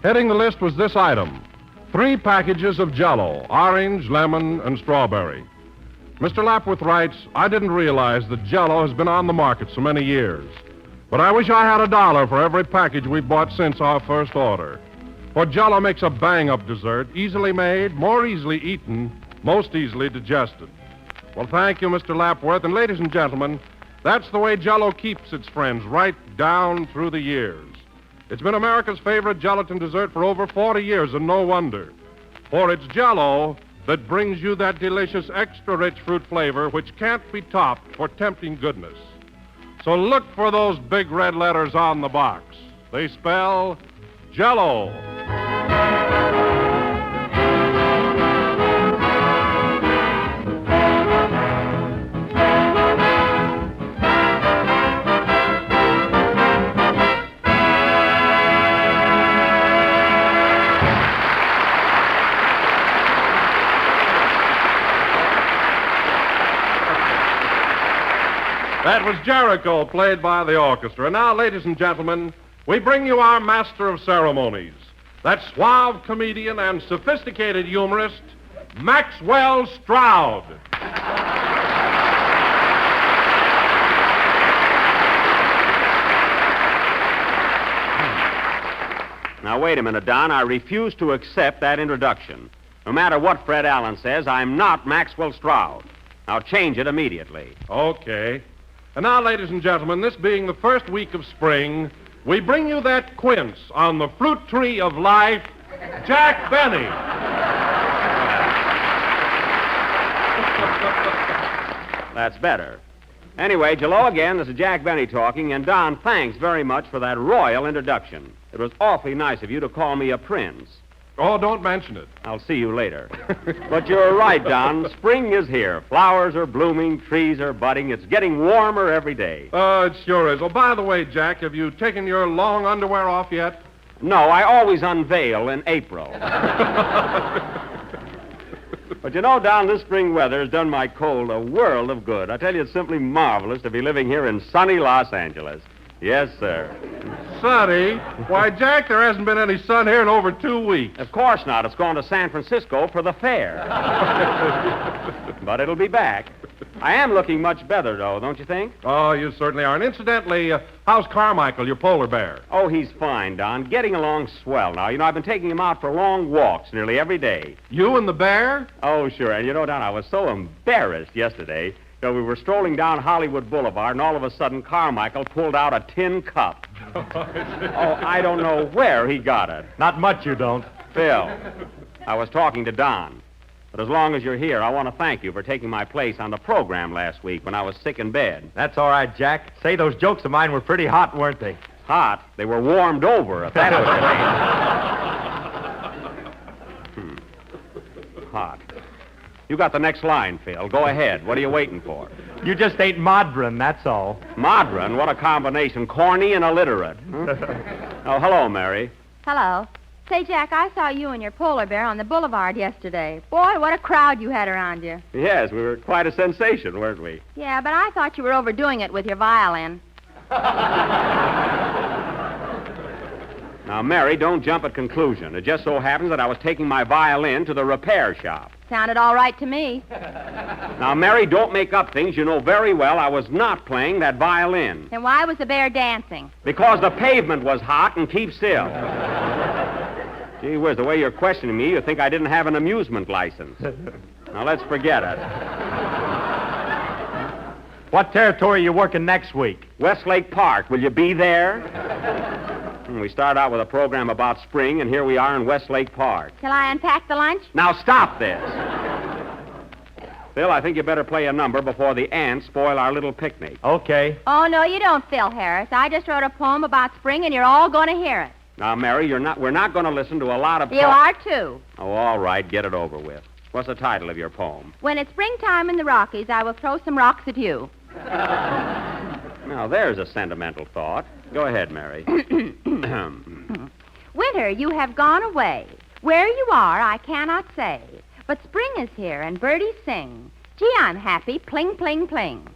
Heading the list was this item: 3 packages of Jello, orange, lemon, and strawberry. Mr. Lapworth writes, I didn't realize that Jello has been on the market so many years. But I wish I had $1 for every package we've bought since our first order. For Jello makes a bang-up dessert, easily made, more easily eaten, most easily digested. Well, thank you, Mr. Lapworth. And ladies and gentlemen, that's the way Jello keeps its friends right down through the years. It's been America's favorite gelatin dessert for over 40 years, and no wonder. For it's Jello that brings you that delicious extra-rich fruit flavor which can't be topped for tempting goodness. So look for those big red letters on the box. They spell Jello. That was Jericho, played by the orchestra. And now, ladies and gentlemen, we bring you our master of ceremonies, that suave comedian and sophisticated humorist, Maxwell Stroud. Now, wait a minute, Don. I refuse to accept that introduction. No matter what Fred Allen says, I'm not Maxwell Stroud. Now, change it immediately. Okay. And now, ladies and gentlemen, this being the first week of spring, we bring you that quince on the fruit tree of life, Jack Benny. That's better. Anyway, Jello again, this is Jack Benny talking, and Don, thanks very much for that royal introduction. It was awfully nice of you to call me a prince. Oh, don't mention it. I'll see you later. But you're right, Don. Spring is here. Flowers are blooming, trees are budding. It's getting warmer every day. It sure is. Oh, by the way, Jack, have you taken your long underwear off yet? No, I always unveil in April. But you know, Don, this spring weather has done my cold a world of good. I tell you, it's simply marvelous to be living here in sunny Los Angeles. Yes, sir. Sunny? Why, Jack, there hasn't been any sun here in over 2 weeks. Of course not. It's gone to San Francisco for the fair. But it'll be back. I am looking much better, though, don't you think? Oh, you certainly are. And incidentally, how's Carmichael, your polar bear? Oh, he's fine, Don. Getting along swell now. You know, I've been taking him out for long walks nearly every day. You and the bear? Oh, sure. And you know, Don, I was so embarrassed yesterday. So we were strolling down Hollywood Boulevard, and all of a sudden, Carmichael pulled out a tin cup. Oh, I don't know where he got it. Not much, you don't. Phil, I was talking to Don. But as long as you're here, I want to thank you for taking my place on the program last week when I was sick in bed. That's all right, Jack. Say, those jokes of mine were pretty hot, weren't they? Hot? They were warmed over, if that was the name. Hot. You got the next line, Phil. Go ahead. What are you waiting for? You just ain't modern, that's all. Modern? What a combination. Corny and illiterate. Huh? Oh, hello, Mary. Hello. Say, Jack, I saw you and your polar bear on the boulevard yesterday. Boy, what a crowd you had around you. Yes, we were quite a sensation, weren't we? Yeah, but I thought you were overdoing it with your violin. Now, Mary, don't jump at conclusion. It just so happens that I was taking my violin to the repair shop. Sounded all right to me. Now, Mary, don't make up things. You know very well I was not playing that violin. Then why was the bear dancing? Because the pavement was hot, and keep still. Gee whiz, the way you're questioning me, you think I didn't have an amusement license. Now, let's forget it. What territory are you working next week? Westlake Park. Will you be there? We start out with a program about spring, and here we are in Westlake Park. Shall I unpack the lunch? Now, stop this. Phil, I think you better play a number before the ants spoil our little picnic. Okay. Oh, no, you don't, Phil Harris. I just wrote a poem about spring, and you're all going to hear it. Now, Mary, we're not going to listen to a lot of... You are, too. Oh, all right. Get it over with. What's the title of your poem? When it's springtime in the Rockies, I will throw some rocks at you. Now, there's a sentimental thought. Go ahead, Mary. Winter, you have gone away. Where you are, I cannot say. But spring is here, and birdies sing. Gee, I'm happy, pling, pling, pling.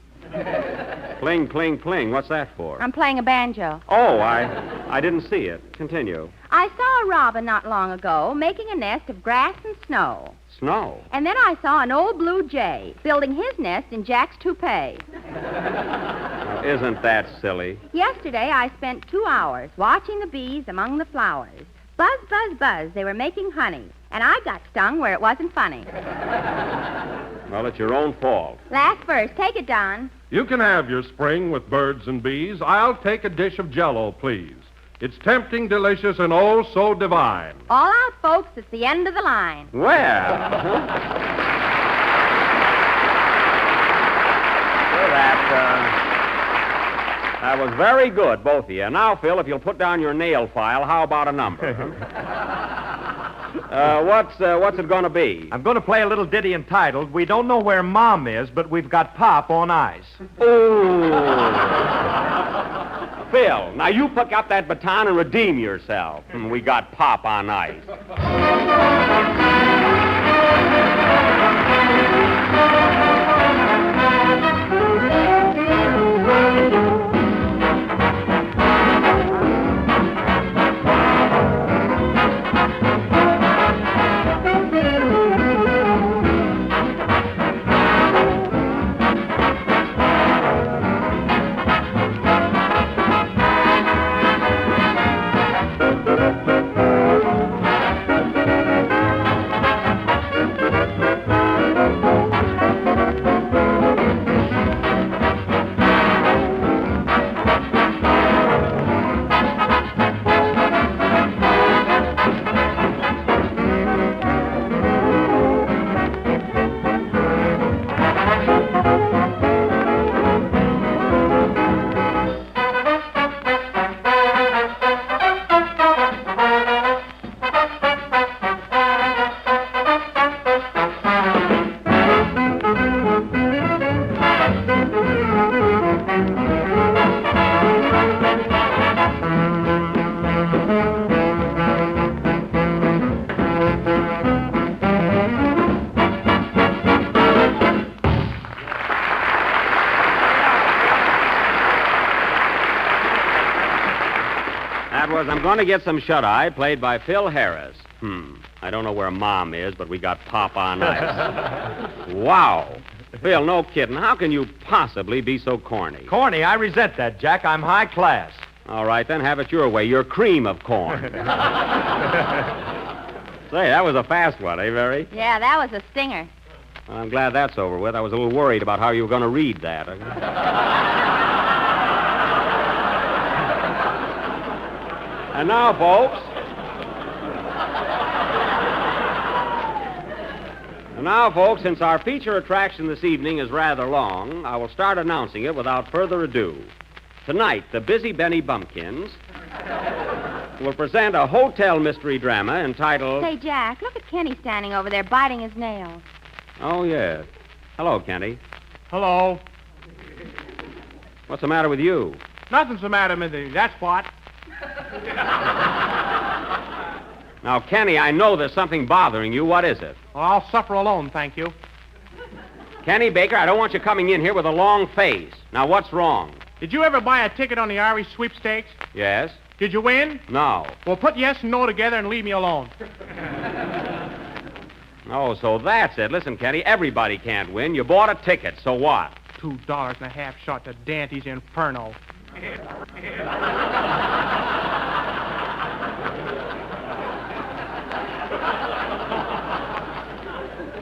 Pling, pling, pling. What's that for? I'm playing a banjo. Oh, I didn't see it. Continue. I saw a robin not long ago making a nest of grass and snow. Snow. And then I saw an old blue jay building his nest in Jack's toupee. Isn't that silly? Yesterday, I spent 2 hours watching the bees among the flowers. Buzz, buzz, buzz, they were making honey. And I got stung where it wasn't funny. Well, it's your own fault. Last verse. Take it, Don. You can have your spring with birds and bees. I'll take a dish of Jello, please. It's tempting, delicious, and oh so divine. All out, folks. It's the end of the line. That was very good, both of you. Now, Phil, if you'll put down your nail file, how about a number? What's it going to be? I'm going to play a little ditty entitled, We Don't Know Where Mom Is, But We've Got Pop on Ice. Ooh. Phil, now you pick up that baton and redeem yourself. We got Pop on ice. I'm going to get some shut-eye, played by Phil Harris. I don't know where Mom is, but we got Pop on ice. Wow. Phil, no kidding. How can you possibly be so corny? Corny? I resent that, Jack. I'm high class. All right, then have it your way. You're cream of corn. Say, that was a fast one, eh, Mary? Yeah, that was a stinger. Well, I'm glad that's over with. I was a little worried about how you were going to read that. And now, folks, since our feature attraction this evening is rather long, I will start announcing it without further ado. Tonight, the Busy Benny Bumpkins will present a hotel mystery drama entitled... Say, Jack, look at Kenny standing over there biting his nails. Oh, yes. Hello, Kenny. Hello. What's the matter with you? Nothing's the matter with me, that's what. Now, Kenny, I know there's something bothering you. What is it? Well, I'll suffer alone, thank you. Kenny Baker, I don't want you coming in here with a long face. Now, what's wrong? Did you ever buy a ticket on the Irish sweepstakes? Yes? Did you win? No. Well, put yes and no together and leave me alone. Oh, so that's it. Listen, Kenny, everybody can't win. You bought a ticket, so what? $2.50 shot to Dante's Inferno.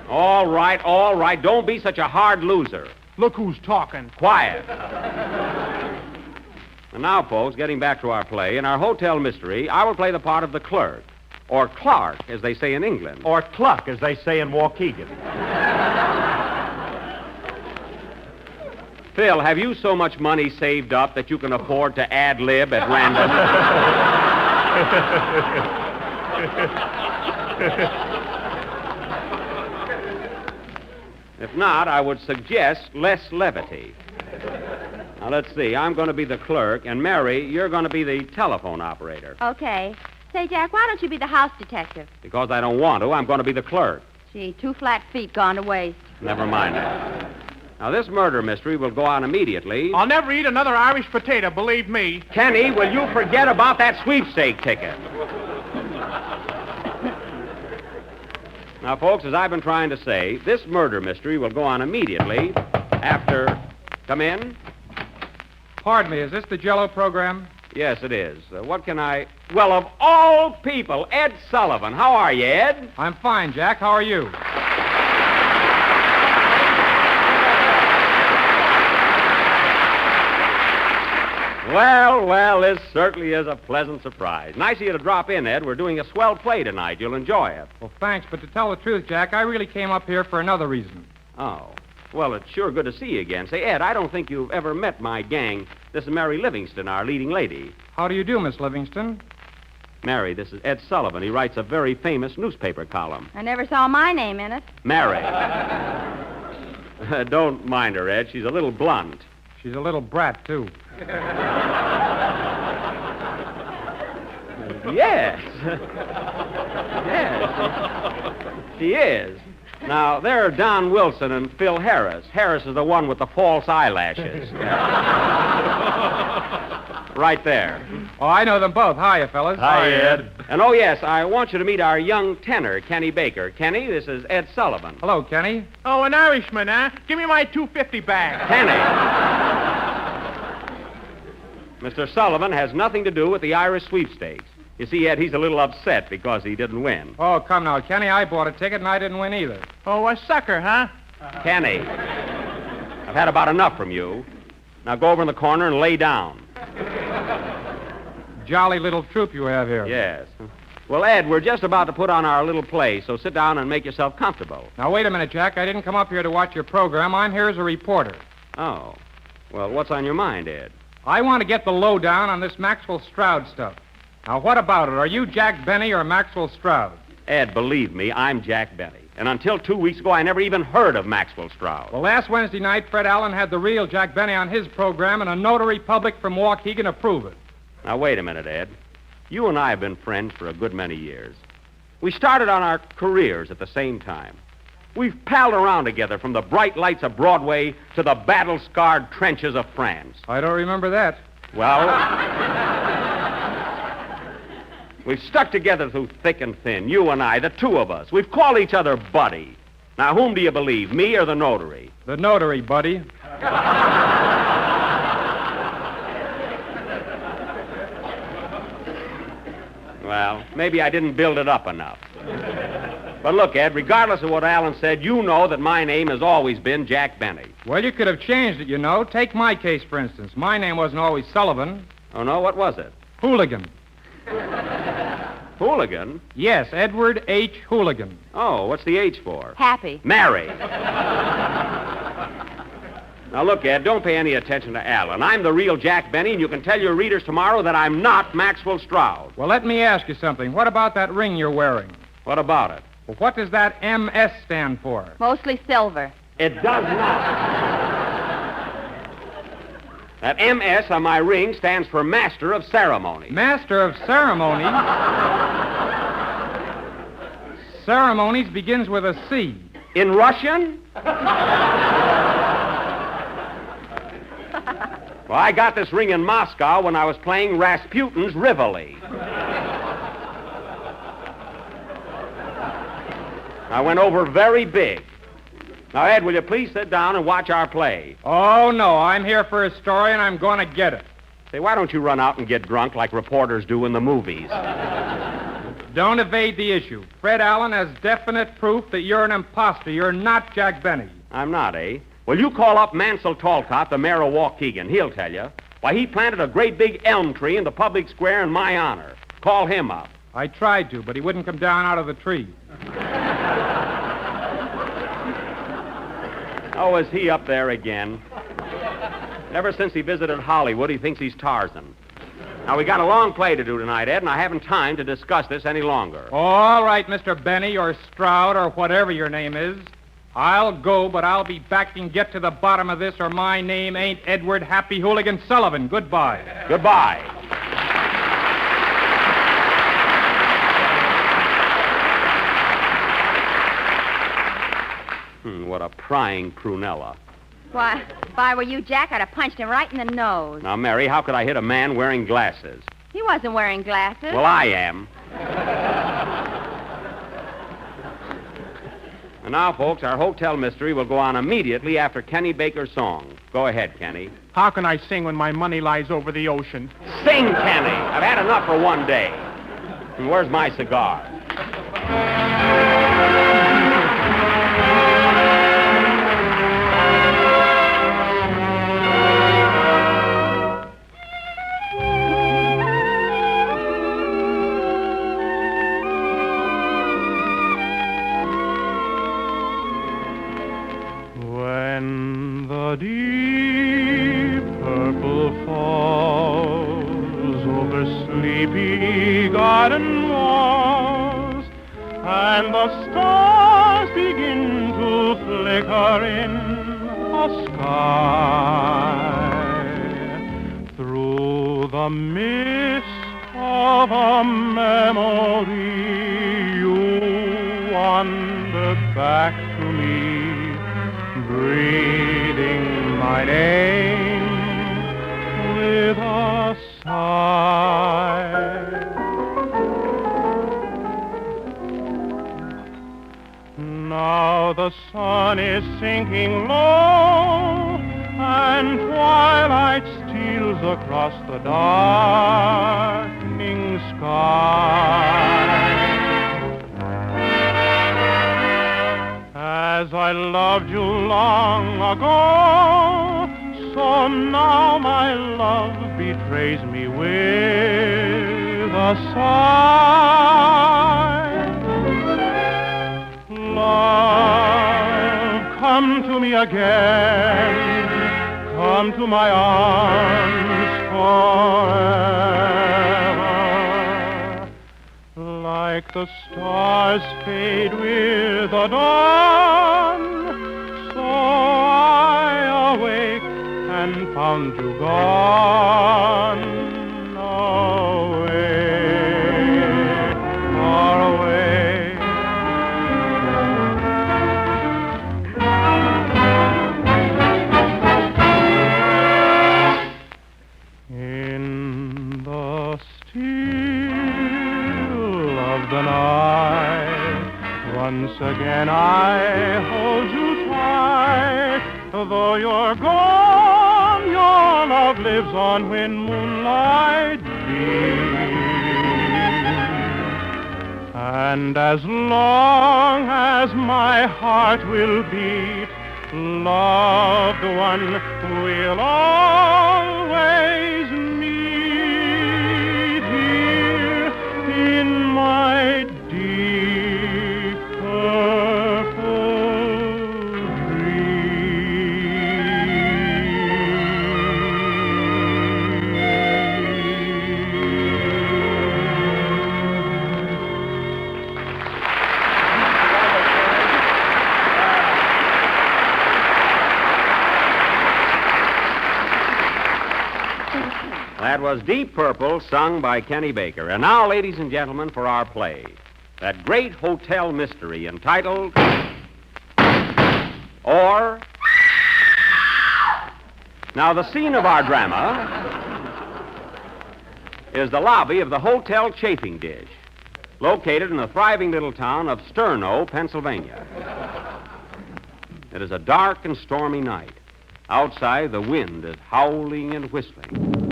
All right. Don't be such a hard loser. Look who's talking. Quiet. And now, folks, getting back to our play, in our hotel mystery, I will play the part of the clerk. Or Clark, as they say in England. Or Cluck, as they say in Waukegan. Phil, have you so much money saved up that you can afford to ad-lib at random? If not, I would suggest less levity. Now, let's see. I'm going to be the clerk, and Mary, you're going to be the telephone operator. Okay. Say, Jack, why don't you be the house detective? Because I don't want to, I'm going to be the clerk. Gee, 2 flat feet gone to waste. Never mind that. Now, this murder mystery will go on immediately. I'll never eat another Irish potato, believe me. Kenny, will you forget about that sweepstake ticket? Now, folks, as I've been trying to say, this murder mystery will go on immediately after... Come in? Pardon me, is this the Jello program? Yes, it is. What can I... Well, of all people, Ed Sullivan. How are you, Ed? I'm fine, Jack. How are you? Well, this certainly is a pleasant surprise. Nice of you to drop in, Ed. We're doing a swell play tonight. You'll enjoy it. Well, thanks, but to tell the truth, Jack, I really came up here for another reason. Oh. Well, it's sure good to see you again. Say, Ed, I don't think you've ever met my gang. This is Mary Livingston, our leading lady. How do you do, Miss Livingston? Mary, this is Ed Sullivan. He writes a very famous newspaper column. I never saw my name in it. Mary. Don't mind her, Ed. She's a little blunt. She's a little brat, too. Yes. Yes. She is. Now, there are Don Wilson and Phil Harris. Harris is the one with the false eyelashes. Right there. Oh, I know them both. Hiya, fellas. Hi, Ed. And, oh, yes, I want you to meet our young tenor, Kenny Baker. Kenny, this is Ed Sullivan. Hello, Kenny. Oh, an Irishman, huh? Give me my $2.50 back. Kenny. Mr. Sullivan has nothing to do with the Irish sweepstakes. You see, Ed, he's a little upset because he didn't win. Oh, come now, Kenny. I bought a ticket and I didn't win either. Oh, a sucker, huh? Kenny, I've had about enough from you. Now go over in the corner and lay down. Jolly little troupe you have here. Yes. Well, Ed, we're just about to put on our little play, so sit down and make yourself comfortable. Now, wait a minute, Jack. I didn't come up here to watch your program. I'm here as a reporter. Oh. Well, what's on your mind, Ed? I want to get the lowdown on this Maxwell Stroud stuff. Now, what about it? Are you Jack Benny or Maxwell Stroud? Ed, believe me, I'm Jack Benny. And until 2 weeks ago, I never even heard of Maxwell Stroud. Well, last Wednesday night, Fred Allen had the real Jack Benny on his program, and a notary public from Waukegan to prove it. Now, wait a minute, Ed. You and I have been friends for a good many years. We started on our careers at the same time. We've palled around together from the bright lights of Broadway to the battle-scarred trenches of France. I don't remember that. Well, we've stuck together through thick and thin, you and I, the two of us. We've called each other buddy. Now, whom do you believe, me or the notary? The notary, buddy. Well, maybe I didn't build it up enough. But look, Ed, regardless of what Allen said, you know that my name has always been Jack Benny. Well, you could have changed it, you know. Take my case, for instance. My name wasn't always Sullivan. Oh, no? What was it? Hooligan. Hooligan? Yes, Edward H. Hooligan. Oh, what's the H for? Happy. Mary. Now, look, Ed, don't pay any attention to Allen. I'm the real Jack Benny, and you can tell your readers tomorrow that I'm not Maxwell Stroud. Well, let me ask you something. What about that ring you're wearing? What about it? Well, what does that MS stand for? Mostly silver. It does not. That MS on my ring stands for Master of Ceremony. Master of Ceremonies? Ceremonies begins with a C. In Russian? Well, I got this ring in Moscow when I was playing Rasputin's Rivoli. I went over very big. Now, Ed, will you please sit down and watch our play? Oh, no. I'm here for a story, and I'm going to get it. Say, why don't you run out and get drunk like reporters do in the movies? Don't evade the issue. Fred Allen has definite proof that you're an imposter. You're not Jack Benny. I'm not, eh? Well, you call up Mansell Talcott, the mayor of Waukegan. He'll tell you. Why, he planted a great big elm tree in the public square in my honor. Call him up. I tried to, but he wouldn't come down out of the tree. Oh, is he up there again? Ever since he visited Hollywood, he thinks he's Tarzan. Now, we got a long play to do tonight, Ed, and I haven't time to discuss this any longer. All right, Mr. Benny or Stroud or whatever your name is. I'll go, but I'll be back and get to the bottom of this, or my name ain't Edward Happy Hooligan Sullivan. Goodbye. Goodbye. What a prying prunella. Why, if I were you, Jack, I'd have punched him right in the nose. Now, Mary, how could I hit a man wearing glasses? He wasn't wearing glasses. Well, I am. And now, folks, our hotel mystery will go on immediately after Kenny Baker's song. Go ahead, Kenny. How can I sing when my money lies over the ocean? Sing, Kenny. I've had enough for one day. And where's my cigar? When the deep purple falls over sleepy garden walls, and the stars begin to flicker in the sky, through the mist of a memory you wander back to me, breathing my name with a sigh. Now the sun is sinking low, and twilight steals across the darkening sky. As I loved you long ago, so now my love betrays me with a sigh. Love, come to me again, come to my arms forever. Like the stars fade with the dawn, so I awake and found you gone away, far away. In the still of the night, once again I hold you tight. Though you're gone, your love lives on when moonlight beams. And as long as my heart will beat, loved one will always meet here in my deep purple That was Deep Purple, sung by Kenny Baker. And now, ladies and gentlemen, for our play. That great hotel mystery entitled... Or... Now, the scene of our drama is the lobby of the Hotel Chafing Dish, located in the thriving little town of Sterno, Pennsylvania. It is a dark and stormy night. Outside, the wind is howling and whistling.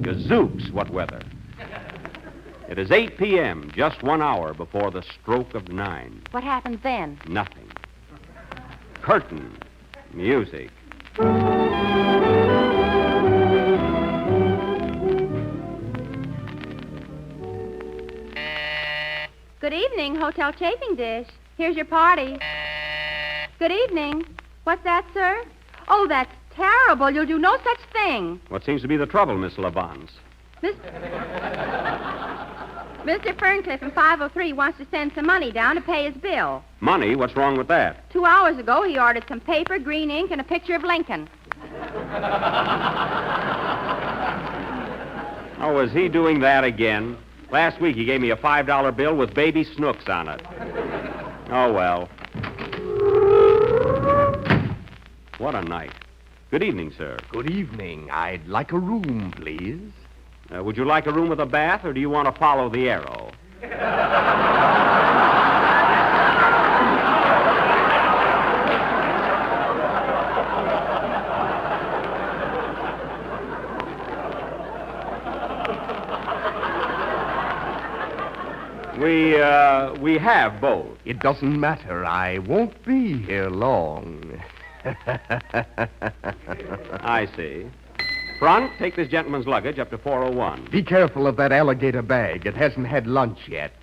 Gazooks, what weather. It is 8 p.m., just 1 hour before the stroke of 9. What happened then? Nothing. Curtain. Music. Good evening, Hotel Chafing Dish. Here's your party. Good evening. What's that, sir? Oh, that's terrible. You'll do no such thing. What seems to be the trouble, Miss Lavance? Mr. Ferncliff in 503 wants to send some money down to pay his bill. Money? What's wrong with that? 2 hours ago, he ordered some paper, green ink, and a picture of Lincoln. Oh, was he doing that again? Last week he gave me a $5 bill with baby Snooks on it. Oh, well. What a night. Good evening, sir. Good evening. I'd like a room, please. Would you like a room with a bath, or do you want to follow the arrow? We have both. It doesn't matter. I won't be here long. I see. Front, take this gentleman's luggage up to 401. Be careful of that alligator bag. It hasn't had lunch yet.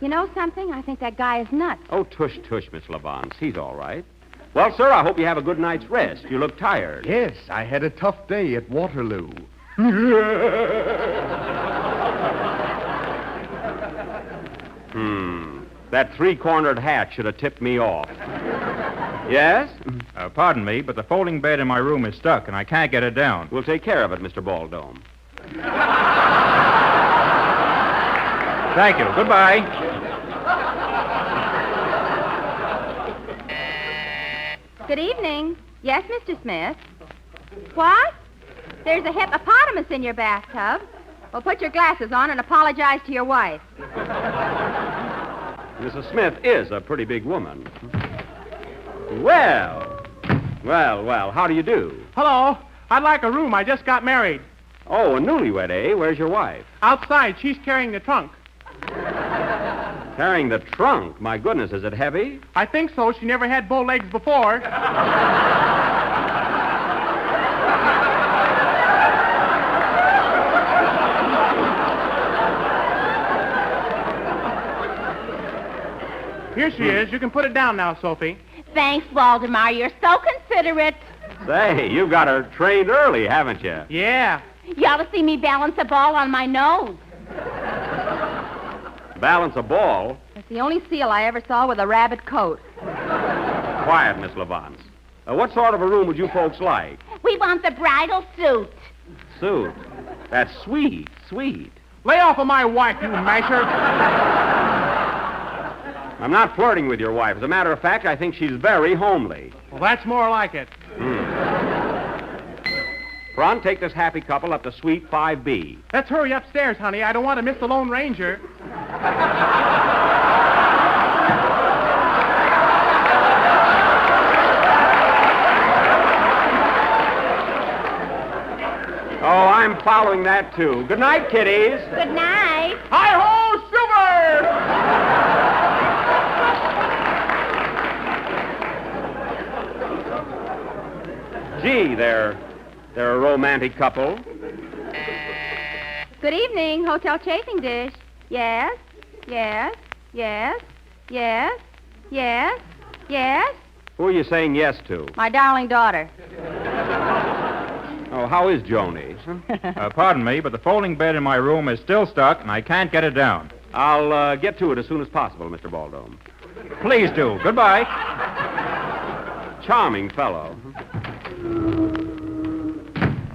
You know something? I think that guy is nuts. Oh, tush, Miss Lavance. He's all right. Well, sir, I hope you have a good night's rest. You look tired. Yes, I had a tough day at Waterloo. That three-cornered hat should have tipped me off. Yes? Pardon me, but the folding bed in my room is stuck, and I can't get it down. We'll take care of it, Mr. Baldome. Thank you. Goodbye. Good evening. Yes, Mr. Smith? What? There's a hippopotamus in your bathtub. Well, put your glasses on and apologize to your wife. Mrs. Smith is a pretty big woman. Well, how do you do? Hello. I'd like a room. I just got married. Oh, a newlywed, eh? Where's your wife? Outside. She's carrying the trunk. Carrying the trunk? My goodness, is it heavy? I think so. She never had bow legs before. Here she is. You can put it down now, Sophie. Thanks, Waldemar. You're so considerate. Say, you got her trained early, haven't you? Yeah. You ought to see me balance a ball on my nose. Balance a ball? It's the only seal I ever saw with a rabbit coat. Quiet, Miss Lavance. What sort of a room would you folks like? We want the bridal suit. Suit? That's sweet. Lay off of my wife, you masher. I'm not flirting with your wife. As a matter of fact, I think she's very homely. Well, that's more like it. Front, take this happy couple up to Suite 5B. Let's hurry upstairs, honey. I don't want to miss the Lone Ranger. Oh, I'm following that, too. Good night, kiddies. Good night. Hi-ho, Silver! Gee, they're a romantic couple. Good evening, Hotel Chafing Dish. Yes? Who are you saying yes to? My darling daughter. Oh, how is Joni? Pardon me, but the folding bed in my room is still stuck, and I can't get it down. I'll get to it as soon as possible, Mr. Baldome. Please do. Goodbye. Charming fellow.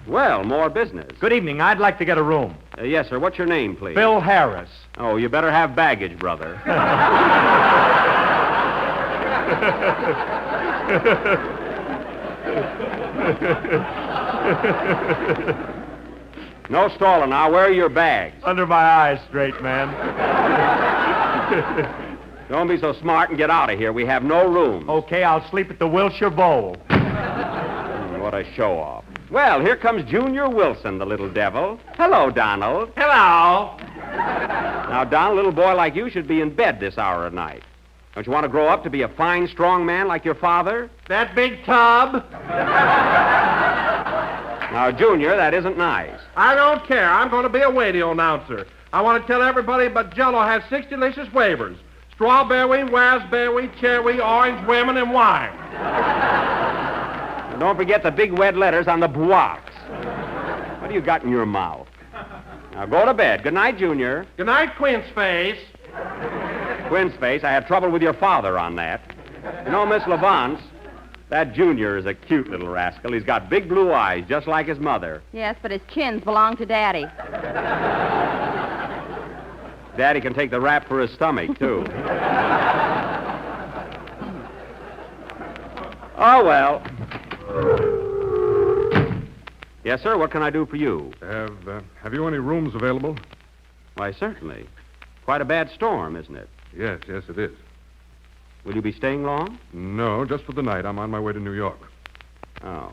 Well, more business. Good evening. I'd like to get a room. Yes, sir. What's your name, please? Bill Harris. Oh, you better have baggage, brother. No stalling now. Where are your bags? Under my eyes, straight man. Don't be so smart and get out of here. We have no room. Okay, I'll sleep at the Wilshire Bowl. What a show-off. Well, here comes Junior Wilson, the little devil. Hello, Donald. Hello. Now, Donald, a little boy like you should be in bed this hour of night. Don't you want to grow up to be a fine, strong man like your father? That big tub? Now, Junior, that isn't nice. I don't care. I'm going to be a radio announcer. I want to tell everybody but Jello has 6 delicious flavors. Strawberry, raspberry, cherry, orange, lemon, and wine. And don't forget the big red letters on the box. What do you got in your mouth? Now, go to bed. Good night, Junior. Good night, Quince Face. Twin's face, I had trouble with your father on that. You know, Miss Lavance, that Junior is a cute little rascal. He's got big blue eyes, just like his mother. Yes, but his chins belong to Daddy. Daddy can take the rap for his stomach, too. Oh, well. Yes, sir. What can I do for you? Have you any rooms available? Why, certainly. Quite a bad storm, isn't it? Yes, it is. Will you be staying long? No, just for the night. I'm on my way to New York. Oh.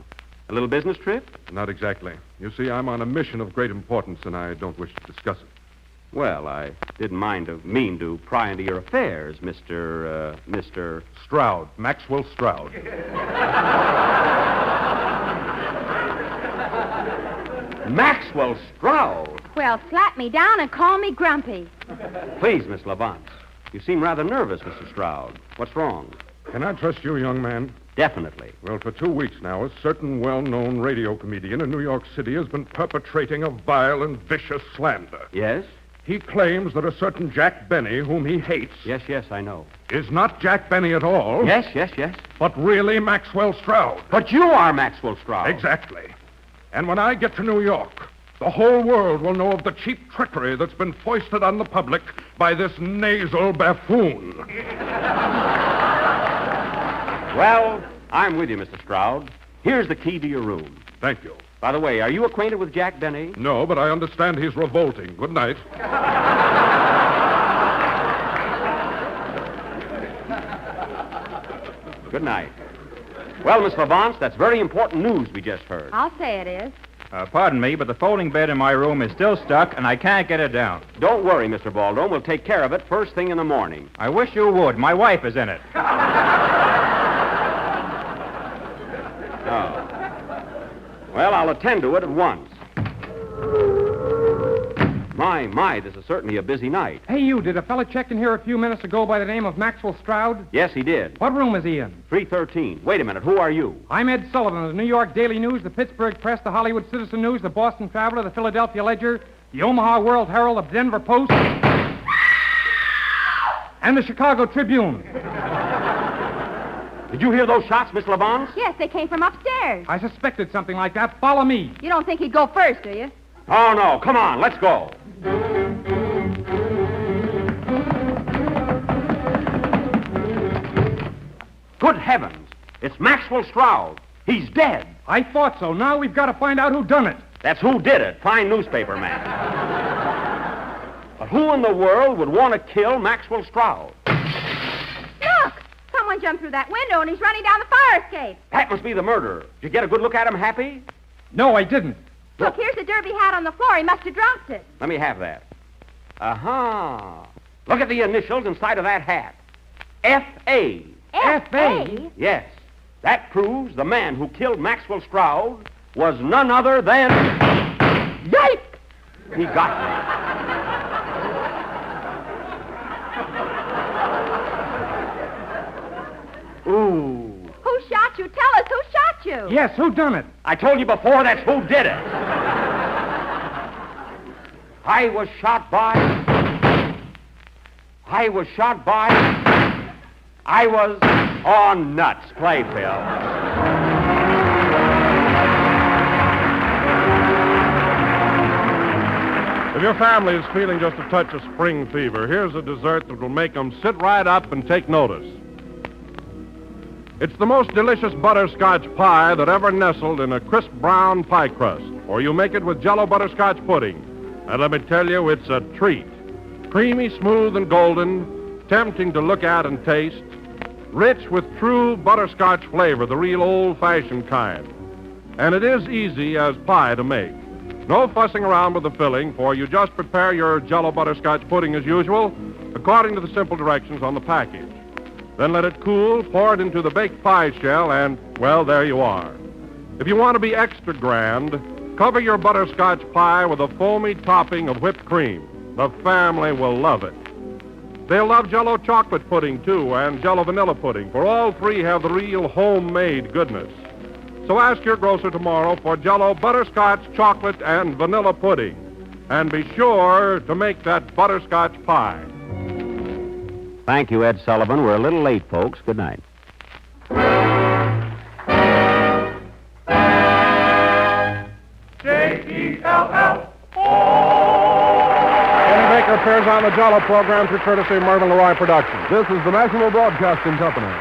A little business trip? Not exactly. You see, I'm on a mission of great importance, and I don't wish to discuss it. Well, I didn't mean to pry into your affairs, Mr. Stroud. Maxwell Stroud. Maxwell Stroud? Well, slap me down and call me grumpy. Please, Miss Lavance. You seem rather nervous, Mr. Stroud. What's wrong? Can I trust you, young man? Definitely. Well, for 2 weeks now, a certain well-known radio comedian in New York City has been perpetrating a vile and vicious slander. Yes? He claims that a certain Jack Benny, whom he hates... Yes, I know. ...is not Jack Benny at all. Yes. But really Maxwell Stroud. But you are Maxwell Stroud. Exactly. And when I get to New York, the whole world will know of the cheap trickery that's been foisted on the public by this nasal buffoon. Well, I'm with you, Mr. Stroud. Here's the key to your room. Thank you. By the way, are you acquainted with Jack Benny? No, but I understand he's revolting. Good night. Good night. Well, Miss Lavance, that's very important news we just heard. I'll say it is. Pardon me, but the folding bed in my room is still stuck, and I can't get it down. Don't worry, Mr. Baldwin. We'll take care of it first thing in the morning. I wish you would. My wife is in it. Oh. Well, I'll attend to it at once. My, this is certainly a busy night. Hey, you, did a fella check in here a few minutes ago by the name of Maxwell Stroud? Yes, he did. What room is he in? 313. Wait a minute. Who are you? I'm Ed Sullivan of the New York Daily News, the Pittsburgh Press, the Hollywood Citizen News, the Boston Traveler, the Philadelphia Ledger, the Omaha World Herald, the Denver Post, and the Chicago Tribune. Did you hear those shots, Miss Lavance? Yes, they came from upstairs. I suspected something like that. Follow me. You don't think he'd go first, do you? Oh, no. Come on. Let's go. Good heavens. It's Maxwell Stroud. He's dead. I thought so. Now we've got to find out who done it. That's who did it. Fine newspaper man. But who in the world would want to kill Maxwell Stroud? Look! Someone jumped through that window and he's running down the fire escape. That must be the murderer. Did you get a good look at him, Happy? No, I didn't. Look, here's a derby hat on the floor. He must have dropped it. Let me have that. Uh-huh. Look at the initials inside of that hat. F.A. F.A.? Yes. That proves the man who killed Maxwell Stroud was none other than... Yipe! He got me. Ooh. Who shot you? Tell us who shot you. Yes, who done it? I told you before, that's who did it. I was shot by... Oh, nuts. Play, Phil. If your family is feeling just a touch of spring fever, here's a dessert that will make them sit right up and take notice. It's the most delicious butterscotch pie that ever nestled in a crisp brown pie crust, or you make it with Jello butterscotch pudding. And let me tell you, it's a treat. Creamy, smooth, and golden, tempting to look at and taste, rich with true butterscotch flavor, the real old-fashioned kind. And it is easy as pie to make. No fussing around with the filling, for you just prepare your Jello butterscotch pudding as usual, according to the simple directions on the package. Then let it cool, pour it into the baked pie shell, and, well, there you are. If you want to be extra grand, cover your butterscotch pie with a foamy topping of whipped cream. The family will love it. They'll love Jello chocolate pudding, too, and Jello vanilla pudding, for all three have the real homemade goodness. So ask your grocer tomorrow for Jello butterscotch chocolate and vanilla pudding. And be sure to make that butterscotch pie. Thank you, Ed Sullivan. We're a little late, folks. Good night. J-E-L-L. Kenny Baker appears on the Jello program through courtesy of Mervyn LeRoy Productions. This is the National Broadcasting Company.